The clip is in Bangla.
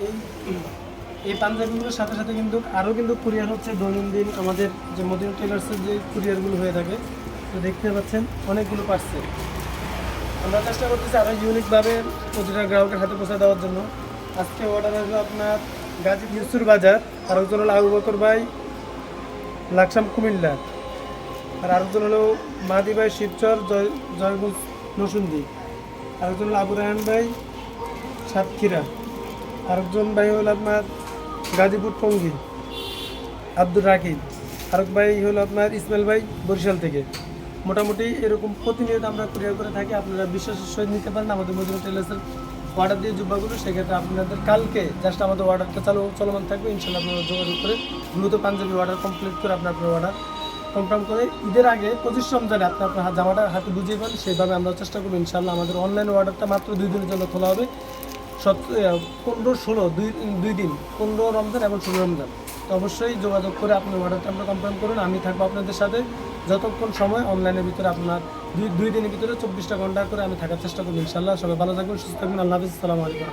এই এই পাঞ্জাবিগুলোর সাথে সাথে কিন্তু আরও কিন্তু কুরিয়ার হচ্ছে দৈনন্দিন আমাদের যে মদিনা টেলার্সের যে কুরিয়ারগুলো হয়ে থাকে, তো দেখতে পাচ্ছেন অনেকগুলো পার্সেল। আমরা চেষ্টা করতেছি আরও ইউনিকভাবে প্রতিটা গ্রাহকের হাতে পৌঁছে দেওয়ার জন্য। আজকে অর্ডার আসবে আপনার গাজী ইউসুর বাজার, আরেকজন হলো আবু বকর ভাই লাকসাম কুমিল্লা, আর আরেকজন হলো মাদি ভাই শিবচর জয়গঞ্জ নসুন্দি, আরেকজন হলো আবু রায়হান ভাই সাতক্ষীরা, আরেকজন ভাই হলো আপনার গাজীপুর টঙ্গী আব্দুর রাকিব, আরেক ভাই হলো আপনার ইসমাইল ভাই বরিশাল থেকে। মোটামুটি এরকম প্রতিনিয়ত আমরা কুরিয়ার করে থাকি। আপনারা বিশ্বাসের সহিত নিতে পারেন আমাদের মদিনা টেলার্সের অর্ডার দিয়ে জুব্বাগুলো। সেক্ষেত্রে আপনাদের কালকে জাস্ট আমাদের অর্ডারটা চলমান থাকবে, ইনশাল্লাহ আপনারা যোগাযোগ করে দ্রুত পাঞ্জাবি অর্ডার কমপ্লিট করে আপনার অর্ডার কনফার্ম করে ঈদের আগে 25 রমজানে আপনার জামাটা হাতে বুঝিয়ে পান, সেইভাবে আমরা চেষ্টা করবো। ইনশাল্লাহ আমাদের অনলাইন অর্ডারটা মাত্র 2 দিনের জন্য খোলা হবে। 15-16 দুই দিন, 15 রমজান এবং 16 রমজান। তো অবশ্যই যোগাযোগ করে আপনার অর্ডারটা আমরা কনফার্ম করুন। আমি থাকবো আপনাদের সাথে যতক্ষণ সময় অনলাইনের ভিতরে আপনার দুই দিনের ভিতরে 24টা ঘন্টা করে আমি থাকার চেষ্টা করবো। ইনশাল্লাহ সবাই ভালো থাকবেন, সুস্থ থাকবেন। আল্লাহ হাফিজ, আসসালামু আলাইকুম।